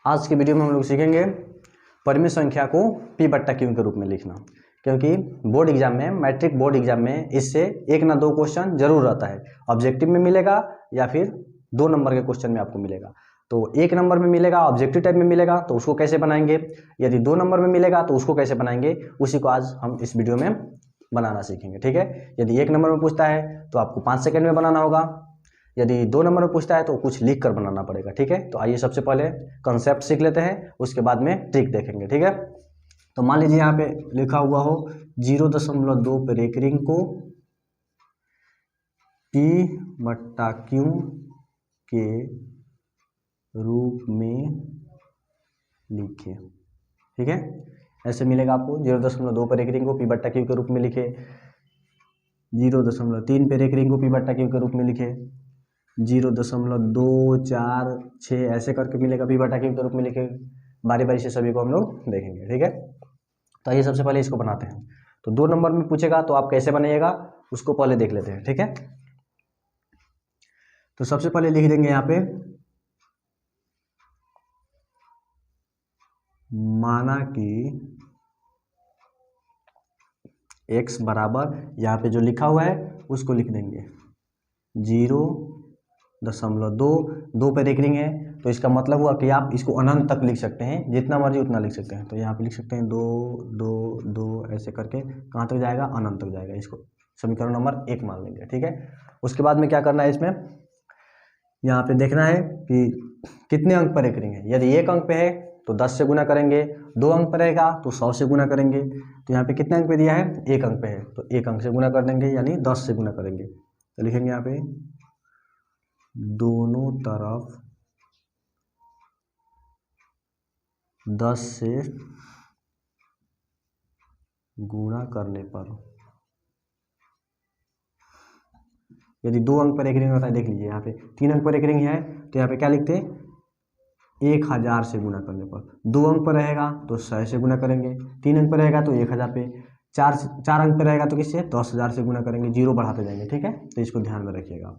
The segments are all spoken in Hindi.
आज की वीडियो में हम लोग सीखेंगे परिमित संख्या को p बट्टा q के रूप में लिखना, क्योंकि बोर्ड एग्जाम में, मैट्रिक बोर्ड एग्जाम में इससे एक ना दो क्वेश्चन जरूर रहता है। ऑब्जेक्टिव में मिलेगा या फिर 2 नंबर के क्वेश्चन में आपको मिलेगा। तो 1 नंबर में मिलेगा, ऑब्जेक्टिव टाइप में मिलेगा तो उसको कैसे बनाएंगे, यदि 2 नंबर में मिलेगा तो उसको कैसे बनाएंगे, उसी को आज हम इस वीडियो में बनाना सीखेंगे। ठीक है, यदि 1 नंबर में पूछता है तो आपको 5 सेकंड में बनाना होगा, यदि 2 नंबर में पूछता है तो कुछ लिख कर बनाना पड़ेगा। ठीक है, तो आइए सबसे पहले कंसेप्ट सीख लेते हैं, उसके बाद में ट्रिक देखेंगे। ठीक है, तो मान लीजिए यहाँ पे लिखा हुआ हो 0.2 पर एक रिंग को p बट्टा q के रूप में लिखे। ठीक है, ऐसे मिलेगा आपको 0.2 पर एक रिंग को p बट्टा q के रूप में लिखे, 0.3 पर एक रिंग को p बट्टा q के रूप में लिखे, 0.2 4 6 ऐसे करके मिलेगा p बटा q के रूप में लिखे। बारी बारी से सभी को हम लोग देखेंगे। ठीक है, तो आइए सबसे पहले इसको बनाते हैं। तो 2 नंबर में पूछेगा तो आप कैसे बनाइएगा उसको पहले देख लेते हैं। ठीक है, तो सबसे पहले लिख देंगे यहाँ पे माना कि x बराबर, यहाँ पे जो लिखा हुआ है उसको लिख देंगे 0.2 पर एक रिंग है, तो इसका मतलब हुआ कि आप इसको अनंत तक लिख सकते हैं, जितना मर्जी उतना लिख सकते हैं। तो यहाँ पे लिख सकते हैं 2 2 2 ऐसे करके कहाँ तक जाएगा, अनंत तक जाएगा। इसको समीकरण नंबर 1 मान लेंगे। ठीक है, उसके बाद में क्या करना है, इसमें यहाँ पे देखना है कि कितने अंक पर एक रिंग है। यदि 1 अंक पे है तो 10 से गुना करेंगे, 2 अंक पर रहेगा तो 100 से गुना करेंगे। तो यहाँ पे कितने अंक पे दिया है, 1 अंक पे है तो 1 अंक से गुना कर देंगे, यानी 10 से गुना करेंगे। तो लिखेंगे यहाँ पे दोनों तरफ 10 से गुणा करने पर, यदि 2 अंक पर एक रिंग होता है, देख लीजिए यहाँ पे 3 अंक पर एक रिंग है तो यहाँ पे क्या लिखते हैं 1000 से गुणा करने पर। 2 अंक पर रहेगा तो 100 से गुणा करेंगे, 3 अंक पर रहेगा तो 1000 पे, 4 अंक पर रहेगा तो किससे 10,000 से गुणा करेंगे, जीरो बढ़ाते जाएंगे। ठीक है, तो इसको ध्यान में रखिएगा।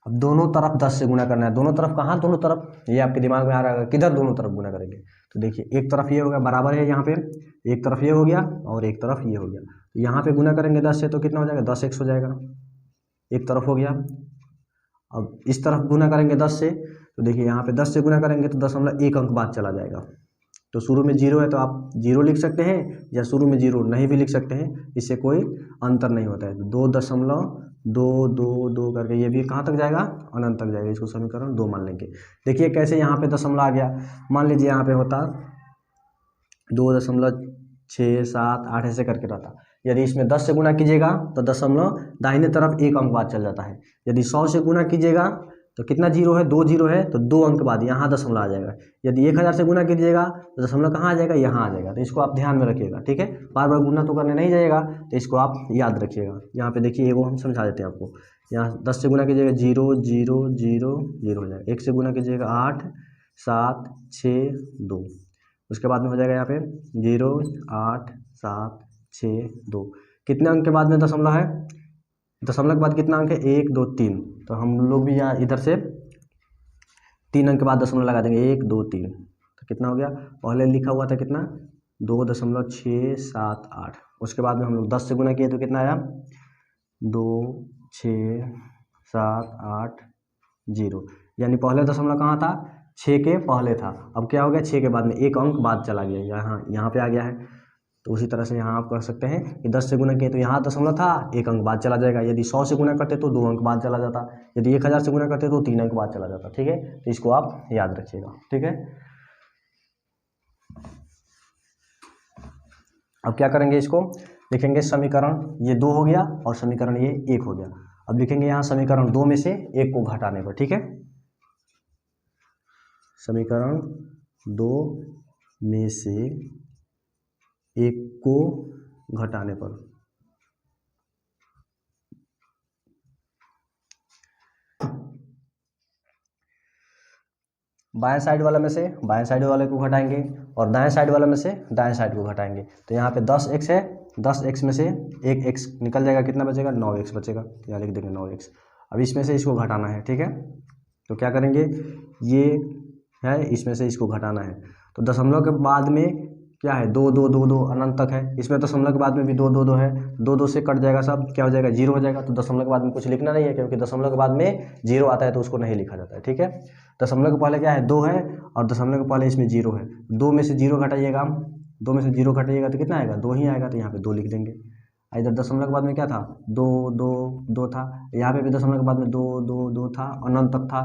अब दोनों तरफ 10 से गुना करना है। दोनों तरफ कहाँ, दोनों तरफ, ये आपके दिमाग में आ रहा है किधर दोनों तरफ गुना करेंगे। तो देखिए एक तरफ ये हो गया, बराबर है यहाँ पे, एक तरफ ये हो गया और एक तरफ ये हो गया। तो यहाँ पे गुना करेंगे 10 से तो कितना हो जाएगा, 10x हो जाएगा, एक तरफ हो गया। अब इस तरफ गुना करेंगे 10 से, तो देखिए यहाँ पे 10 से गुना करेंगे तो 0.1 अंक बाद चला जाएगा। तो शुरू में 0 है तो आप 0 लिख सकते हैं, या शुरू में 0 नहीं भी लिख सकते हैं, इससे कोई अंतर नहीं होता है। 2.222 करके ये भी कहाँ तक जाएगा, अनंत तक जाएगा। इसको समीकरण 2 मान लेंगे। देखिए कैसे यहाँ पे दशमलव आ गया। मान लीजिए यहाँ पे होता 2.678 ऐसे करके रहता। यदि इसमें 10 से गुना कीजिएगा तो दशमलव दाहिने तरफ 1 अंक बाद चल जाता है। यदि 100 से गुना कीजिएगा तो कितना जीरो है, 2 जीरो है तो 2 अंक बाद यहाँ दशमलव आ जाएगा। यदि 1000 से गुना कीजिएगा तो दशमलव कहाँ आ जाएगा, यहाँ आ जाएगा। तो इसको आप ध्यान में रखिएगा। ठीक है, बार बार गुना तो करने नहीं जाइएगा, तो इसको आप याद रखिएगा। यहाँ पे देखिए वो हम समझा देते हैं आपको। यहाँ 10 से गुना कीजिएगा 0 0 0 0 हो जाएगा, 1 से गुना कीजिएगा 8 7 6 2, उसके बाद में हो जाएगा यहाँ पे 0 8 7 6 2। कितने अंक के बाद में दशमलव है, दशमलव के बाद कितना अंक है, 1 2 3। तो हम लोग भी यहाँ इधर से 3 अंक के बाद दशमलव लगा देंगे, 1 2 3। तो कितना हो गया, पहले लिखा हुआ था कितना 2.678। उसके बाद में हम लोग 10 से गुना किए तो कितना आया 2 6 7 8 0। यानी पहले दशमलव कहाँ था, 6 के पहले था। अब क्या हो गया, 6 के बाद में 1 अंक बाद चला गया, यहाँ पे आ गया है। तो उसी तरह से यहाँ आप कर सकते हैं कि 10 से गुना किए तो यहाँ दशमलव था, 1 अंक बाद चला जाएगा। यदि 100 से गुना करते तो 2 अंक बाद चला जाता। यदि 1000 से गुना करते तो 3 अंक बाद चला जाता। ठीक है, तो इसको आप याद रखिएगा। ठीक है, अब क्या करेंगे, इसको लिखेंगे समीकरण ये 2 हो गया और समीकरण ये 1 हो गया। अब लिखेंगे यहाँ समीकरण 2 में से 1 को घटाने पर। ठीक है, समीकरण 2 में से 1 को घटाने पर बाएं साइड वाला में से बाएं साइड वाले को घटाएंगे और दाएं साइड वाला में से दाएं साइड को घटाएंगे। तो यहाँ पे 10x है, 10x में से 1x निकल जाएगा, कितना बचेगा 9x बचेगा। यहाँ लिख देंगे 9x। अब इसमें से इसको घटाना है। ठीक है, तो क्या करेंगे, ये है, इसमें से इसको घटाना है। तो दशमलव के बाद में क्या है, 2 2 2 2 अनंत तक है। इसमें दशमलव के बाद में भी 2 2 2 है, 2 2 से कट जाएगा सब, क्या हो जाएगा, 0 हो जाएगा। तो दशमलव के बाद में कुछ लिखना नहीं है, क्योंकि दशमलव के बाद में 0 आता है तो उसको नहीं लिखा जाता है, ठीक है। दशमलव के पहले क्या है, 2 है, और दशमलव के पहले इसमें 0 है। 2 में से 0 घटाइएगा, 2 में से 0 घटाइएगा तो कितना आएगा, 2 ही आएगा। तो यहाँ पे 2 लिख देंगे। इधर दशमलव के बाद में क्या था, 2 2 2 था। यहाँ पे भी दशमलव के बाद में 2 2 2 था, अनंत तक था।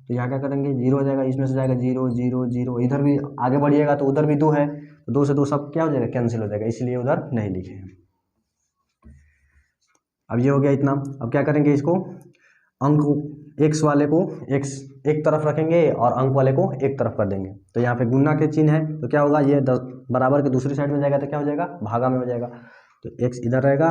तो यहाँ क्या करेंगे, 0 हो जाएगा, इसमें से जाएगा 0 0 0। इधर भी आगे बढ़िएगा तो उधर भी 2 है, तो 2 से 2 सब क्या हो जाएगा, कैंसिल हो जाएगा, इसलिए उधर नहीं लिखे हैं। अब ये हो गया इतना। अब क्या करेंगे, इसको अंक x वाले को x एक तरफ रखेंगे और अंक वाले को एक तरफ कर देंगे। तो यहाँ पे गुना के चिन्ह है, तो क्या होगा, ये बराबर के दूसरी साइड में जाएगा तो क्या हो जाएगा, भागा में हो जाएगा। तो x इधर रहेगा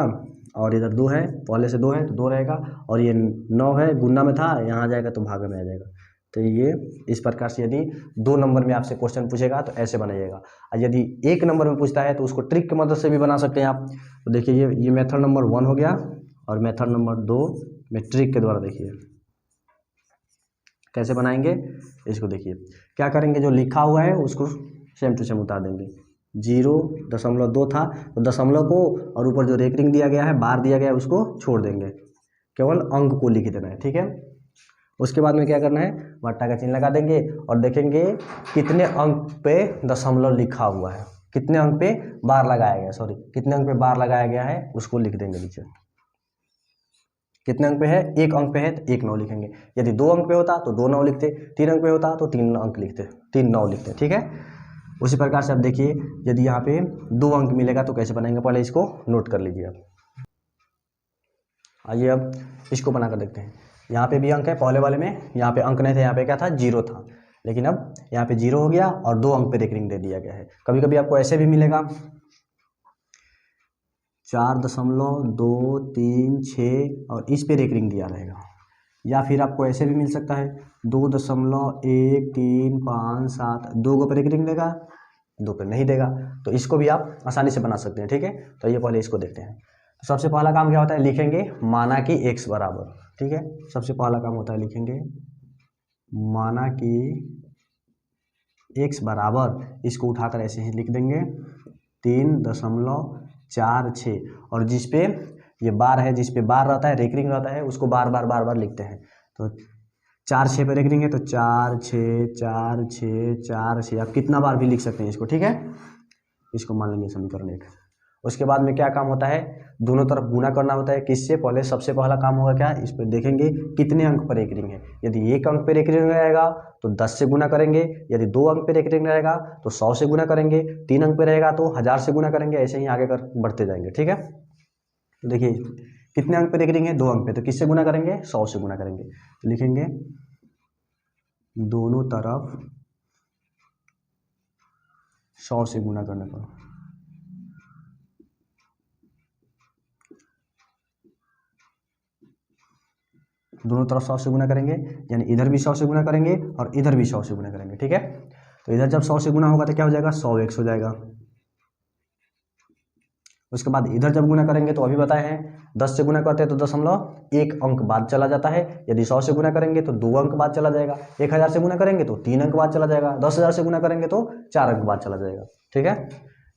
और इधर 2 है, पहले से 2 है तो 2 रहेगा, और ये 9 है, गुना में था, यहाँ आ जाएगा तो भागा में आ जाएगा। तो ये इस प्रकार से यदि 2 नंबर में आपसे क्वेश्चन पूछेगा तो ऐसे बनाइएगा। और यदि 1 नंबर में पूछता है तो उसको ट्रिक की मदद से भी बना सकते हैं आप। तो देखिए ये मेथड नंबर 1 हो गया, और मेथड नंबर 2 में ट्रिक के द्वारा देखिए कैसे बनाएंगे। इसको देखिए क्या करेंगे, जो लिखा हुआ है उसको सेम टू सेम उतार देंगे। 0.2 था तो दशमलव को, और ऊपर जो रेकरिंग दिया गया है, बार दिया गया है, उसको छोड़ देंगे, केवल अंक को लिख देना है, ठीक है। उसके बाद में क्या करना है, बट्टा का चिन्ह लगा देंगे और देखेंगे कितने अंक पे दशमलव लिखा हुआ है, कितने अंक पे बार लगाया गया, सॉरी कितने अंक पे बार लगाया गया है उसको लिख देंगे नीचे। कितने अंक पे है, 1 अंक पे है तो 1 9 लिखेंगे। यदि 2 अंक पे होता तो 2 9 लिखते, 3 अंक पे होता तो 3 अंक लिखते, 3 9 लिखते, ठीक है। उसी प्रकार से अब देखिए, यदि यहाँ पे 2 अंक मिलेगा तो कैसे बनाएंगे, पहले इसको नोट कर लीजिए आप। आइए अब इसको बनाकर देखते हैं। यहाँ पे भी अंक है, पहले वाले में यहाँ पे अंक नहीं थे, यहाँ पे क्या था, 0 था, लेकिन अब यहाँ पे 0 हो गया और 2 अंक पे रेकरिंग दे दिया गया है। कभी कभी आपको ऐसे भी मिलेगा 4.236 और इस पे रेकरिंग दिया रहेगा, या फिर आपको ऐसे भी मिल सकता है 2.1357, 2 पे रेकरिंग देगा, 2 पे नहीं देगा। तो इसको भी आप आसानी से बना सकते हैं, ठीक है। तो ये पहले इसको देखते हैं। तो सबसे पहला काम क्या होता है, लिखेंगे माना कि x बराबर, ठीक है। सबसे पहला काम होता है लिखेंगे माना कि x बराबर, इसको उठाकर ऐसे ही लिख देंगे 3.46, और जिस पे ये बार है, जिस पे बार रहता है, रेकरिंग रहता है, उसको बार बार बार बार लिखते हैं। तो 4 6 पे रेकरिंग है तो 4 6 4 6 4 6, आप कितना बार भी लिख सकते हैं इसको, ठीक है। इसको मान लेंगे समीकरण 1। उसके बाद में क्या काम होता है, दोनों तरफ गुना करना होता है। किससे, पहले सबसे पहला काम होगा क्या, इस पर देखेंगे कितने अंक पर रेकरिंग है। यदि 1 अंक पे रेकरिंग रहेगा तो 10 से गुना करेंगे, यदि 2 अंक पे रेकरिंग रहेगा तो 100 से गुना करेंगे, 3 अंक पे रहेगा तो 1000 से गुना करेंगे, ऐसे ही आगे कर बढ़ते जाएंगे, ठीक है। तो देखिए कितने अंक पे रेकरिंग है, 2 अंक पे, तो किससे गुना करेंगे, 100 से गुना करेंगे। तो लिखेंगे दोनों तरफ 100 से गुना करने पर, दोनों तरफ 100 से गुना करेंगे, यानी इधर भी 100 से गुना करेंगे और इधर भी 100 से गुना करेंगे, ठीक है। तो इधर जब 100 से गुना होगा तो क्या हो जाएगा, 100x हो जाएगा। उसके बाद इधर जब गुना करेंगे तो अभी बताए हैं 10 से गुना करते हैं तो 0.1 अंक बाद चला जाता है। यदि 100 से गुना करेंगे तो 2 अंक बाद चला जाएगा, 1000 से गुना करेंगे तो 3 अंक बाद चला जाएगा, 10,000 से गुना करेंगे तो 4 अंक बाद चला जाएगा, ठीक है।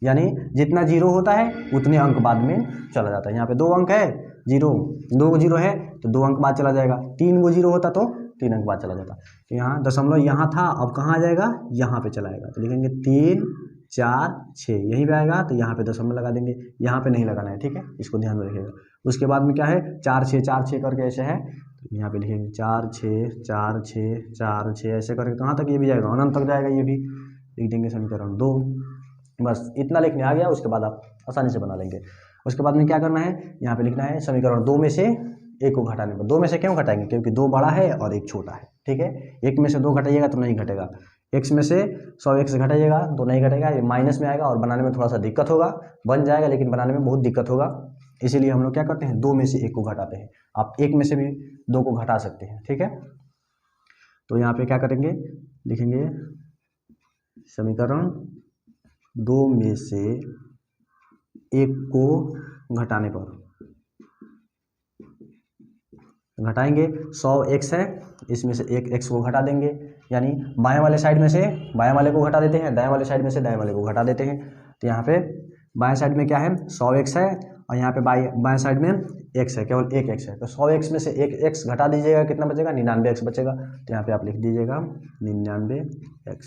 यानी जितना 0 होता है उतने अंक बाद में चला जाता है। यहाँ पे 2 अंक है, 0 2 गो 0 है तो 2 अंक बाद चला जाएगा, 3 गो 0 होता तो 3 अंक बाद चला जाता। तो यहाँ दशमलव यहाँ था, अब कहाँ आ जाएगा, यहाँ पे चला आएगा। तो लिखेंगे 3 4 6, यहीं पे आएगा तो यहाँ पे दशमलव लगा देंगे, यहाँ पे नहीं लगाना है, ठीक है, इसको ध्यान में रखिएगा। उसके बाद में क्या है, 4 6 करके ऐसे है, तो यहाँ पे लिखेंगे 4 6 4 6 4 6, ऐसे करके कहाँ तक ये भी जाएगा, अनंत तक जाएगा, ये भी लिख देंगे समीकरण 2। बस इतना लिखने आ गया, उसके बाद आप आसानी से बना लेंगे। उसके बाद में क्या करना है, यहाँ पे लिखना है समीकरण 2 में से 1 को घटाने पर। 2 में से क्यों घटाएंगे, क्योंकि 2 बड़ा है और 1 छोटा है, ठीक है। 1 में से 2 घटाइएगा तो नहीं घटेगा, x में से 100x घटाइएगा तो नहीं घटेगा, ये माइनस में आएगा और बनाने में थोड़ा सा दिक्कत होगा। बन जाएगा लेकिन बनाने में बहुत दिक्कत होगा, इसीलिए हम लोग क्या करते हैं, 2 में से 1 को घटाते हैं। आप 1 में से भी 2 को घटा सकते हैं, ठीक है। तो यहाँ पे क्या करेंगे, लिखेंगे समीकरण 2 में से 1 को घटाने पर, घटाएंगे, 100 x है, इसमें से एक x को घटा देंगे, यानी बाएं वाले साइड में से बाएं वाले को घटा देते हैं, दाएं वाले साइड में से दाएं वाले को घटा देते हैं। तो यहाँ पे बाएं साइड में क्या है, 100x है, और यहाँ पे बाएं साइड में x है, केवल एक x है। तो 100x में से एक x घटा दीजिएगा, कितना बचेगा, 99x बचेगा। तो यहाँ पे आप लिख दीजिएगा 99x।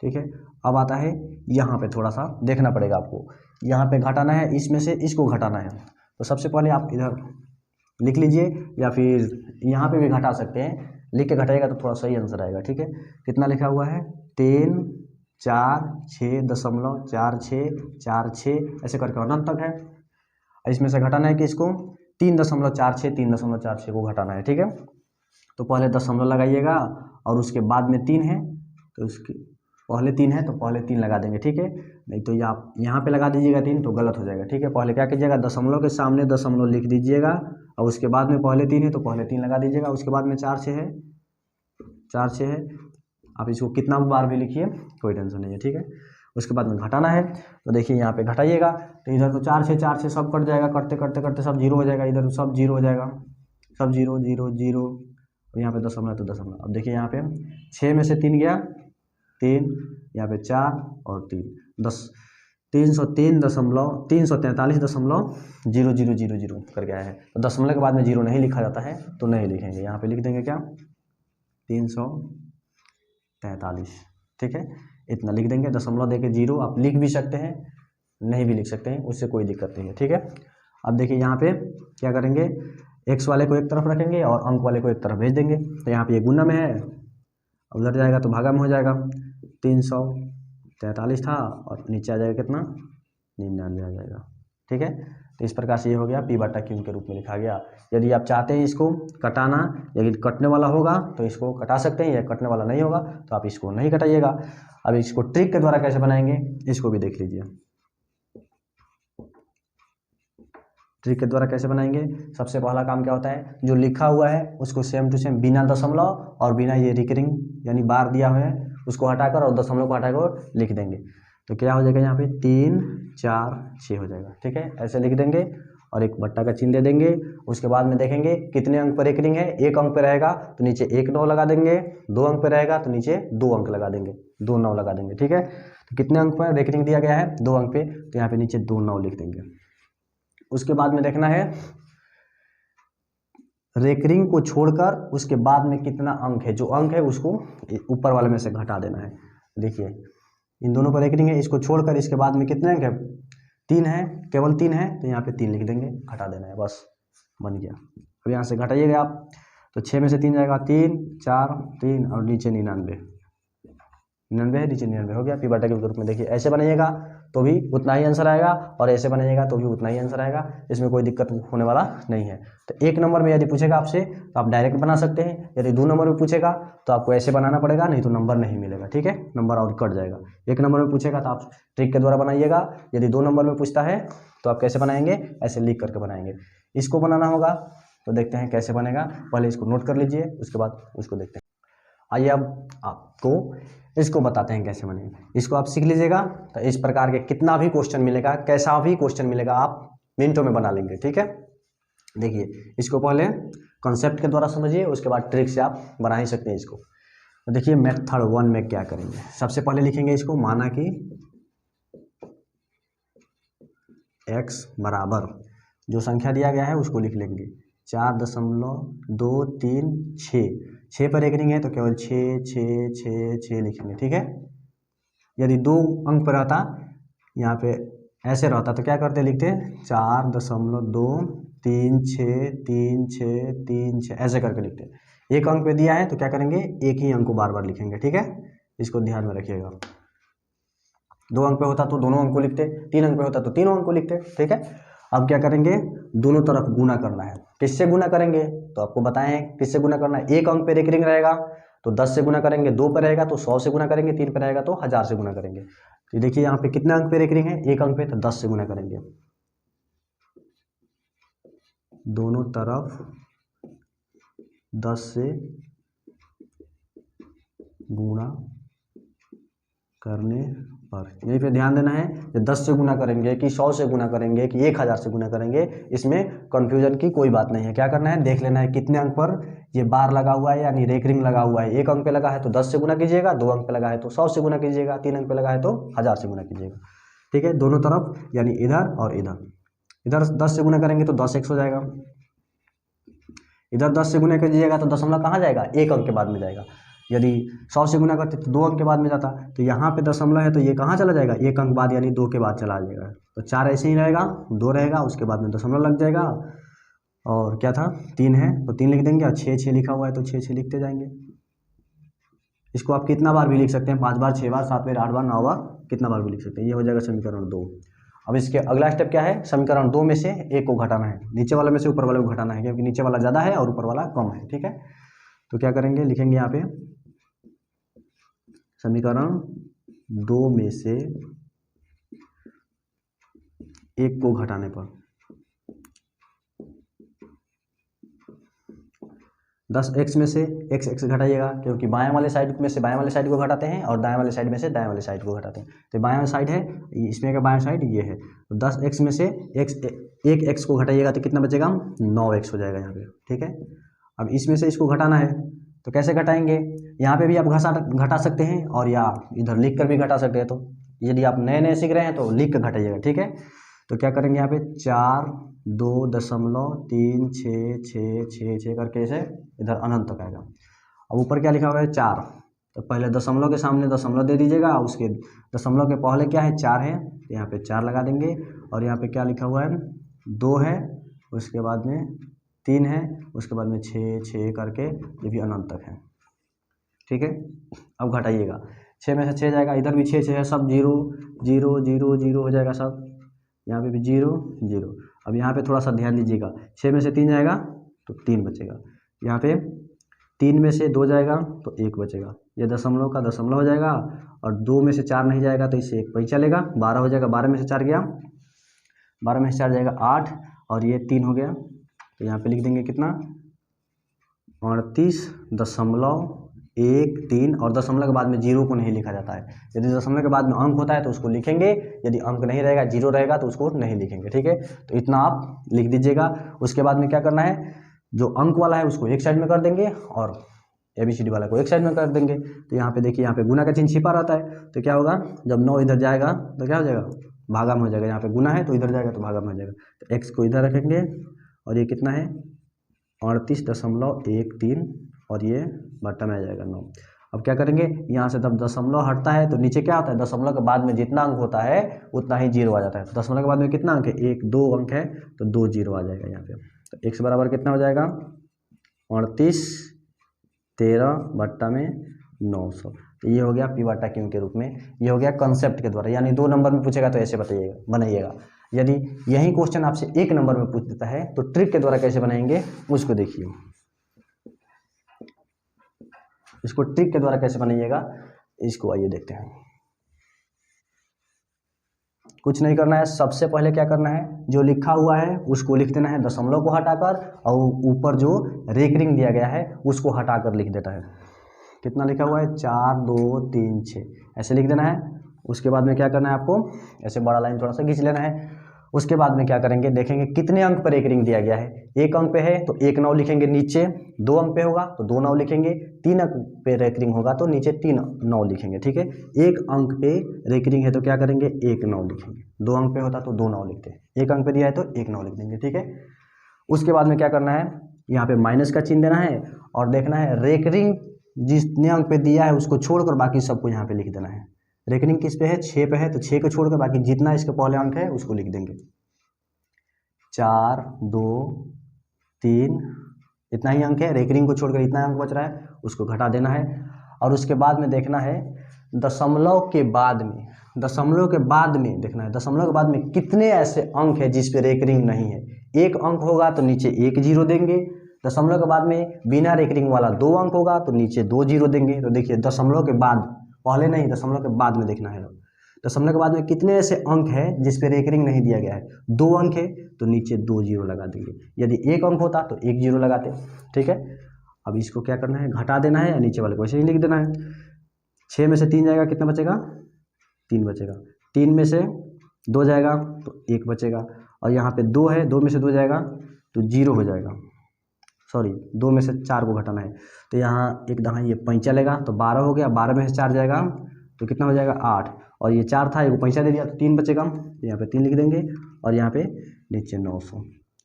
ठीक है। अब आता है यहाँ पे थोड़ा सा देखना पड़ेगा आपको, यहाँ पे घटाना है, इसमें से इसको घटाना है। तो सबसे पहले आप इधर लिख लीजिए, या फिर यहाँ पे भी घटा सकते हैं, लिख के घटाएगा तो थोड़ा सही आंसर आएगा। ठीक है। कितना लिखा हुआ है, 346.4646 ऐसे करके अनंत तक है। इसमें से घटाना है कि इसको 3.46 को घटाना है। ठीक है। तो पहले दशमलव लगाइएगा, और उसके बाद में 3 है, तो उसके पहले 3 है तो पहले 3 लगा देंगे। ठीक है। नहीं तो आप यहाँ पे लगा दीजिएगा 3 तो गलत हो जाएगा। ठीक है। पहले क्या कीजिएगा, दशमलव के सामने दशमलव लिख दीजिएगा, और उसके बाद में पहले 3 है तो पहले 3 लगा दीजिएगा। उसके बाद में 4 है, आप इसको कितना बार भी लिखिए, कोई टेंशन नहीं है। ठीक है। उसके बाद में घटाना है, तो देखिए यहाँ पे घटाइएगा, तो इधर तो 4 से सब कट जाएगा, करते करते करते सब जीरो हो जाएगा, इधर सब जीरो हो जाएगा, सब जीरो जीरो जीरो, और यहाँ पे दशमलव तो दशमलव। अब देखिए यहाँ पे 6 में से 3 गया, 3, यहाँ पे 4 और 3, 343.000 करके आया है। तो दशमलव के बाद में जीरो नहीं लिखा जाता है, तो नहीं लिखेंगे, यहाँ पे लिख देंगे क्या, 343। ठीक है। इतना लिख देंगे, दशमलव देके जीरो आप लिख भी सकते हैं, नहीं भी लिख सकते हैं, उससे कोई दिक्कत नहीं है। ठीक है। अब देखिए यहाँ पे क्या करेंगे, x वाले को एक तरफ रखेंगे और अंक वाले को एक तरफ भेज देंगे। तो यहाँ पे ये गुना में है, उधर जाएगा तो भागा में हो जाएगा, 343 था और नीचे आ जाएगा कितना, 99 आ जाएगा। ठीक है। तो इस प्रकार से ये हो गया p/q के रूप में लिखा गया। यदि आप चाहते हैं इसको कटाना, यदि कटने वाला होगा तो इसको कटा सकते हैं, या कटने वाला नहीं होगा तो आप इसको नहीं कटाइएगा। अब इसको ट्रिक के द्वारा कैसे बनाएंगे, इसको भी देख लीजिए। ट्रिक के द्वारा कैसे बनाएंगे, सबसे पहला काम क्या होता है, जो लिखा हुआ है उसको सेम टू सेम बिना दशमलव और बिना ये रिकरिंग यानी बार दिया हुआ है उसको हटाकर और दशमलव को हटाकर लिख देंगे। तो क्या हो जाएगा, यहाँ पे 3 4 6 हो जाएगा। ठीक है। ऐसे लिख देंगे और एक बट्टा का चिन्ह दे देंगे। उसके बाद में देखेंगे कितने अंक पर रिकरिंग है, 1 अंक पे रहेगा तो नीचे 1 9 लगा देंगे, 2 अंक पे रहेगा तो नीचे 2 अंक लगा देंगे, 2 9 लगा देंगे। ठीक है। तो कितने अंक पर रिकरिंग दिया गया है, 2 अंक पे, तो यहाँ पे नीचे 2 9 लिख देंगे। उसके बाद में देखना है रेकरिंग को छोड़कर उसके बाद में कितना अंक है, जो अंक है उसको ऊपर वाले में से घटा देना है। देखिए इन दोनों पर रेकरिंग है, इसको छोड़कर इसके बाद में कितने अंक है, 3 है, केवल 3 है, तो यहाँ पे 3 लिख देंगे, घटा देना है, बस बन गया। अब यहाँ से घटाइएगा आप, तो 6 में से 3 जाएगा, 3 4 3 और नीचे 99 है, नीचे 99 हो गया। p/q के रूप में देखिए ऐसे बनाइएगा तो भी उतना ही आंसर आएगा, और ऐसे बनाइएगा तो भी उतना ही आंसर आएगा, इसमें कोई दिक्कत होने वाला नहीं है। तो 1 नंबर में यदि पूछेगा आपसे तो आप डायरेक्ट बना सकते हैं, यदि 2 नंबर में पूछेगा तो आपको ऐसे बनाना पड़ेगा, नहीं तो नंबर नहीं मिलेगा। ठीक है। नंबर और कट जाएगा। 1 नंबर में पूछेगा तो आप ट्रिक के द्वारा बनाइएगा, यदि 2 नंबर में पूछता है तो आप कैसे बनाएंगे, ऐसे लिख करके बनाएंगे। इसको बनाना होगा तो देखते हैं कैसे बनेगा, पहले इसको नोट कर लीजिए, उसके बाद उसको देखते हैं। आइए अब आपको इसको बताते हैं कैसे बनेगा, इसको आप सीख लीजिएगा। तो इस प्रकार के कितना भी क्वेश्चन मिलेगा, कैसा भी क्वेश्चन मिलेगा, आप मिनटों में बना लेंगे। ठीक है। देखिए इसको पहले कॉन्सेप्ट के द्वारा समझिए, उसके बाद ट्रिक से आप बना ही सकते हैं इसको। तो देखिए मेथड 1 में क्या करेंगे, सबसे पहले लिखेंगे इसको, माना कि x बराबर जो संख्या दिया गया है उसको लिख लेंगे 4.236। 6 पर रेकरिंग है तो केवल 6 6 6 6 लिखेंगे। ठीक है। यदि 2 अंक पर रहता, यहाँ पे ऐसे रहता तो क्या करते, लिखते 4.2363636 ऐसे करके लिखते। 1 अंक पे दिया है तो क्या करेंगे, एक ही अंक को बार बार लिखेंगे। ठीक है। इसको ध्यान में रखिएगा। 2 अंक पे होता तो दोनों अंक को लिखते, 3 अंक पे होता तो तीनों अंक को लिखते। ठीक है। अब क्या करेंगे, दोनों तरफ गुना करना है। किससे गुना करेंगे, तो आपको बताएं किससे गुना करना है। 1 अंक पे रेकरिंग रहेगा तो 10 से गुना करेंगे, 2 पे रहेगा तो 100 से गुना करेंगे, 3 पे रहेगा तो 1000 से गुना करेंगे। तो देखिए यहाँ पे कितना अंक पे रेकरिंग है, 1 अंक पे, तो 10 से गुना करेंगे। दोनों तरफ 10 से गुणा करने पर। यहीं पे ध्यान देना है कि 10 से गुना करेंगे कि 100 से गुना करेंगे कि 1000 से गुना करेंगे, इसमें कन्फ्यूजन की कोई बात नहीं है। क्या करना है, देख लेना है कितने अंक पर ये बार लगा हुआ है यानी रेकरिंग लगा हुआ है। 1 अंक पे लगा है तो 10 से गुना कीजिएगा, 2 अंक पे लगा है तो 100 से गुना कीजिएगा, 3 अंक पे लगा है तो 1000 से गुना कीजिएगा। ठीक है, दोनों तरफ यानी इधर और इधर। इधर 10 से गुना करेंगे तो 10x हो जाएगा, इधर 10 से गुना कीजिएगा तो दशमलव कहाँ जाएगा, 1 अंक के बाद में जाएगा। यदि 100 से गुना करते तो 2 अंक के बाद में जाता, तो यहाँ पे दशमलव है तो ये कहाँ चला जाएगा, 1 अंक बाद यानी 2 के बाद चला जाएगा। तो 4 ऐसे ही रहेगा, 2 रहेगा, उसके बाद में दशमलव लग जाएगा, और क्या था 3 है तो 3 लिख देंगे, और 6 लिखा हुआ है तो 6 लिखते जाएंगे। इसको आप कितना बार भी लिख सकते हैं, 5 बार, 6 बार, 7 बार, 8 बार, 9 बार, कितना बार भी लिख सकते हैं। ये हो जाएगा समीकरण 2। अब इसके अगला स्टेप क्या है, समीकरण 2 में से 1 को घटाना है, नीचे वाले में से ऊपर वाले को घटाना है, क्योंकि नीचे वाला ज़्यादा है और ऊपर वाला कम है। ठीक है, तो क्या करेंगे, लिखेंगे यहाँ पे समीकरण 2 में से 1 को घटाने पर 10x में से x घटाइएगा, क्योंकि बाएं वाले साइड में से बाएं वाले साइड को घटाते हैं और दाएं वाले साइड में से दाएं वाले साइड को घटाते हैं। तो बाएं साइड है, इसमें का बाएं साइड ये है, तो 10x में से एक x को घटाइएगा तो कितना बचेगा, 9x हो जाएगा यहाँ पे। ठीक है, अब इसमें से इसको घटाना है तो कैसे घटाएंगे, यहाँ पे भी आप घटा सकते हैं और या इधर लिख कर भी घटा सकते हैं। तो यदि आप नए नए सीख रहे हैं तो लिख कर घटाइएगा। ठीक है, तो क्या करेंगे, यहाँ पे 4, 2.36666 करके इसे इधर अनंत तक आएगा। अब ऊपर क्या लिखा हुआ है, 4, तो पहले दशमलव के सामने दशमलव दे दीजिएगा, उसके दशमलव के पहले क्या है, 4 है, तो यहाँ पे 4 लगा देंगे, और यहाँ पे क्या लिखा हुआ है, 2 है, उसके बाद में 3 है, उसके बाद में 6 करके ये भी अनंत तक है। ठीक है, अब घटाइएगा, 6 में से 6 जाएगा, इधर भी 6 है, सब 0 0 0 0 हो जाएगा सब, यहाँ पे भी 0 0। अब यहाँ पे थोड़ा सा ध्यान दीजिएगा, 6 में से 3 जाएगा तो 3 बचेगा, यहाँ पे 3 में से 2 जाएगा तो 1 बचेगा, ये दशमलव का दशमलव हो जाएगा, और 2 में से 4 नहीं जाएगा तो इससे 1 पर ही चलेगा, 12 हो जाएगा, 12 में से 4 गया, 12 में से 4 जाएगा 8, और ये 3 हो गया, तो यहाँ पे लिख देंगे कितना, 38.13, और दशमलव के बाद में 0 को नहीं लिखा जाता है। यदि दशमलव के बाद में अंक होता है तो उसको लिखेंगे, यदि अंक नहीं रहेगा 0 रहेगा तो उसको नहीं लिखेंगे। ठीक है, तो इतना आप लिख दीजिएगा। उसके बाद में क्या करना है, जो अंक वाला है उसको एक साइड में कर देंगे और ABCD वाला को एक साइड में कर देंगे। तो यहाँ पे देखिए, यहाँ पे गुना का चिन्ह छिपा रहता है, तो क्या होगा, जब 9 इधर जाएगा तो क्या हो जाएगा, भागा में हो जाएगा। यहाँ पे गुना है तो इधर जाएगा तो भागा में हो जाएगा, तो x को इधर रखेंगे, और ये कितना है 38.13, और ये बट्टा में आ जाएगा 9। अब क्या करेंगे, यहाँ से जब दशमलव हटता है तो नीचे क्या होता है, दशमलव के बाद में जितना अंक होता है उतना ही 0 आ जाता है। तो दशमलव के बाद में कितना अंक है, 1 2 अंक है तो 2 0 आ जाएगा यहाँ पे। तो x बराबर कितना हो जाएगा, 38.13 बट्टा में 900। तो ये हो गया P बट्टा Q के रूप में। ये हो गया कंसेप्ट के द्वारा, यानी 2 नंबर में पूछेगा तो ऐसे बताइएगा, बनाइएगा। यदि यही क्वेश्चन आपसे 1 नंबर में पूछ देता है तो ट्रिक के द्वारा कैसे बनाएंगे उसको देखिए। इसको ट्रिक के द्वारा कैसे बनाइएगा, इसको आइए देखते हैं। कुछ नहीं करना है, सबसे पहले क्या करना है, जो लिखा हुआ है उसको लिख देना है दशमलव को हटाकर, और ऊपर जो रेकरिंग दिया गया है उसको हटाकर लिख देता है। कितना लिखा हुआ है, 4 2 3 6, ऐसे लिख देना है। उसके बाद में क्या करना है, आपको ऐसे बड़ा लाइन थोड़ा सा खींच लेना है। उसके बाद में क्या करेंगे, देखेंगे कितने अंक पर रेकरिंग दिया गया है। 1 अंक पे है तो 1 9 लिखेंगे नीचे, 2 अंक पे होगा तो 2 9 लिखेंगे, 3 अंक पे रेकरिंग होगा तो नीचे 3 9 लिखेंगे। ठीक है, 1 अंक पे रेकरिंग है तो क्या करेंगे, 1 9 लिखेंगे, 2 अंक पे होता तो 2 9 लिखते हैं, 1 अंक पे दिया है तो 1 9 लिख देंगे। ठीक है, उसके बाद में क्या करना है, यहाँ पे माइनस का चिन्ह देना है, और देखना है रेकरिंग जितने अंक पे दिया है उसको छोड़कर बाकी सबको यहाँ पे लिख देना है। रेकरिंग किस पे है, 6 पे है, तो 6 को छोड़कर बाकी जितना इसके पहले अंक है उसको लिख देंगे। 4 2 3 इतना ही अंक है, रेकरिंग को छोड़कर इतना अंक बच रहा है उसको घटा देना है। और उसके बाद में देखना है दशमलव के बाद में, दशमलव के बाद में देखना है, दशमलव के बाद में कितने ऐसे अंक है जिस पे रेकरिंग नहीं है। 1 अंक होगा तो नीचे 1 0 देंगे, दशमलव के बाद में बिना रेकरिंग वाला 2 अंक होगा तो नीचे 2 0 देंगे। तो देखिए दशमलव के बाद, पहले नहीं, दशमलव के बाद में देखना है। दशमलव के बाद में कितने ऐसे अंक है जिस पे रेकरिंग नहीं दिया गया है। 2 अंक है तो नीचे 2 0 लगा देंगे, यदि 1 अंक होता तो 1 0 लगाते। ठीक है, अब इसको क्या करना है, घटा देना है, या नीचे वाले को ऐसे ही लिख देना है। 6 में से 3 जाएगा, कितना बचेगा, 3 बचेगा, 3 में से 2 जाएगा तो 1 बचेगा, और यहाँ पे 2 है, 2 में से 2 जाएगा तो 0 हो जाएगा, सॉरी 2 में से 4 को घटाना है, तो यहाँ एक दहाई ये पैंचा लेगा तो 12 हो गया, 12 में से 4 जाएगा तो कितना हो जाएगा 8, और ये 4 था, एक पैंचा दे दिया तो 3 बचेगा, तो यहाँ पे 3 लिख देंगे, और यहाँ पे नीचे 900।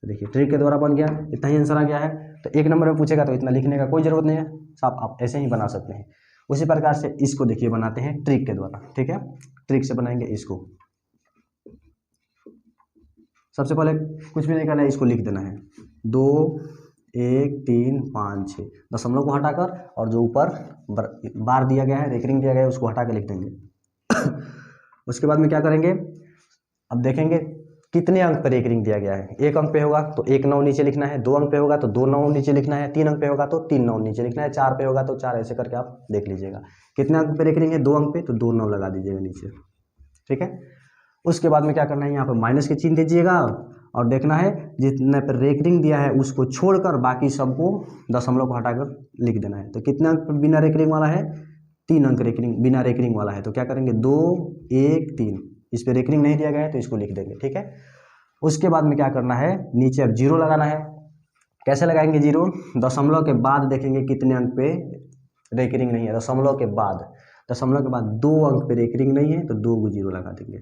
तो देखिए ट्रिक के द्वारा बन गया, इतना ही आंसर आ गया है। तो 1 नंबर में पूछेगा तो इतना लिखने का कोई ज़रूरत नहीं है, साफ आप ऐसे ही बना सकते हैं। उसी प्रकार से इसको देखिए बनाते हैं ट्रिक के द्वारा, ठीक है, ट्रिक से बनाएंगे इसको। सबसे पहले कुछ भी नहीं करना है, इसको लिख देना है 2 1 3 5 6 दशमलव को हटाकर, और जो ऊपर बार दिया गया है, रेकरिंग दिया गया है, उसको हटा के लिख देंगे। उसके बाद में क्या करेंगे, अब देखेंगे कितने अंक पर रेकरिंग दिया गया है। 1 अंक पे होगा तो 1 9 नीचे लिखना है, 2 अंक पे होगा तो 2 9 नीचे लिखना है, 3 अंक पे होगा तो 3 9 नीचे लिखना है, 4 पे होगा तो 4, ऐसे करके आप देख लीजिएगा कितने अंक पे रेकरिंग है। 2 अंक पे तो 2 9 लगा दीजिएगा नीचे, ठीक है। उसके बाद में क्या करना है, यहाँ पे माइनस के चिन्ह दीजिएगा, और देखना है जितने पर रेकरिंग दिया है उसको छोड़कर बाकी सबको दशमलव को हटाकर लिख देना है। तो कितने अंक बिना रेकरिंग वाला है, 3 अंक रेकरिंग बिना रेकरिंग वाला है, तो क्या करेंगे 2 1 3, इस पर रेकरिंग नहीं दिया गया है तो इसको लिख देंगे, ठीक है। उसके बाद में क्या करना है, नीचे अब 0 लगाना है। कैसे लगाएंगे 0, दशमलव के बाद देखेंगे कितने अंक पे रेकरिंग नहीं है, दशमलव के बाद 2 अंक पे रेकरिंग नहीं है तो 2 को 0 लगा देंगे,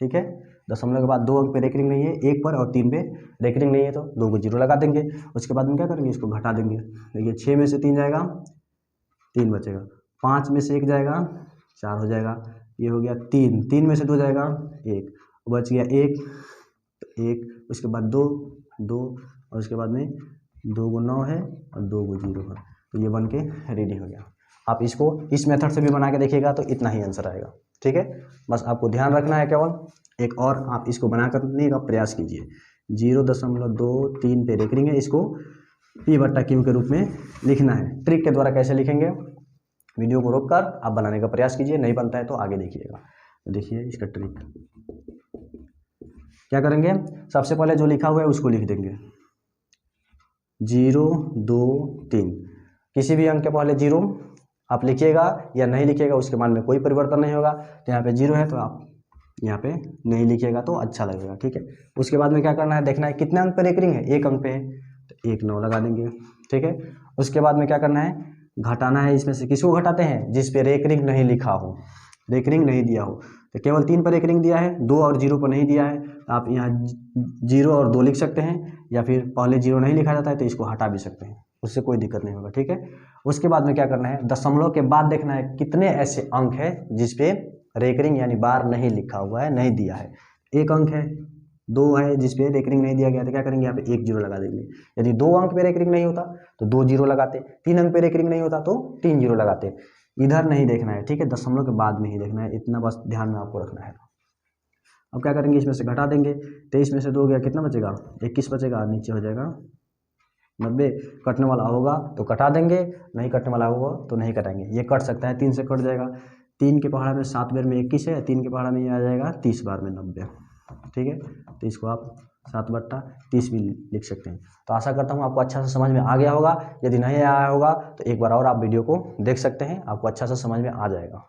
ठीक है। दशमलव के बाद 2 अंक पे रेकरिंग नहीं है, 1 पर और 3 पे रेकरिंग नहीं है तो 2 को 0 लगा देंगे। उसके बाद में क्या करेंगे, इसको घटा देंगे। देखिए 6 में से 3 जाएगा, 3 बचेगा, 5 में से 1 जाएगा, 4 हो जाएगा, ये हो गया 3, 3 में से 2 जाएगा 1, बच गया 1, 1, उसके बाद 2 2, और उसके बाद में 2 को 9 है और 2 को 0 है, तो ये बन के रेडी हो गया। आप इसको इस मेथड से भी बना के देखिएगा तो इतना ही आंसर आएगा, ठीक है। बस आपको ध्यान रखना है, केवल एक और आप इसको बना करने का प्रयास कीजिए। 0.23 पे रेकरिंग है, इसको P/Q के रूप में लिखना है। ट्रिक के द्वारा कैसे लिखेंगे, वीडियो को रोक कर आप बनाने का प्रयास कीजिए, नहीं बनता है तो आगे देखिएगा। तो देखिए इसका ट्रिक क्या करेंगे, सबसे पहले जो लिखा हुआ है उसको लिख देंगे 0 2 3, किसी भी अंक के पहले 0 आप लिखिएगा या नहीं लिखिएगा उसके मान में कोई परिवर्तन नहीं होगा। तो यहाँ पे 0 है तो आप यहाँ पे नहीं लिखिएगा तो अच्छा लगेगा, ठीक है। उसके बाद में क्या करना है, देखना है कितने अंक पे रेकरिंग है, 1 अंक पे है तो 1 9 लगा देंगे, ठीक है। उसके बाद में क्या करना है, घटाना है, इसमें से किसको घटाते हैं, जिस पे रेकरिंग नहीं लिखा हो, रेकरिंग नहीं दिया हो। तो केवल 3 पर रेकरिंग दिया है, 2 और 0 पर नहीं दिया है, तो आप यहाँ 0 और 2 लिख सकते हैं, या फिर पहले 0 नहीं लिखा जाता है तो इसको हटा भी सकते हैं, उससे कोई दिक्कत नहीं होगा, ठीक है। उसके बाद में क्या करना है, दशमलव के बाद देखना है कितने ऐसे अंक है जिसपे रेकरिंग यानी बार नहीं लिखा हुआ है, नहीं दिया है। 1 अंक है, 2 है जिसपे रेकरिंग नहीं दिया गया, तो क्या करेंगे यहाँ पे 1 0 लगा देंगे। यदि 2 अंक पे रेकरिंग नहीं होता तो 2 0 लगाते, 3 अंक पे रेकरिंग नहीं होता तो 3 0 लगाते। इधर नहीं देखना है, ठीक है, दशमलव के बाद में ही देखना है, इतना बस ध्यान में आपको रखना है। अब क्या करेंगे, इसमें से घटा देंगे, 23 में से 2 गया, कितना बचेगा 21 बचेगा, नीचे हो जाएगा 90। कटने वाला होगा तो कटा देंगे, नहीं कटने वाला होगा तो नहीं कटाएंगे। ये कट सकता है, 3 से कट जाएगा, 3 के पहाड़ा में 7 बार में 21 है, 3 के पहाड़ा में ये आ जाएगा 30 बार में 90, ठीक है। तो इसको आप 7/30 भी लिख सकते हैं। तो आशा करता हूँ आपको अच्छा से समझ में आ गया होगा। यदि नहीं आया होगा तो एक बार और आप वीडियो को देख सकते हैं, आपको अच्छा से समझ में आ जाएगा।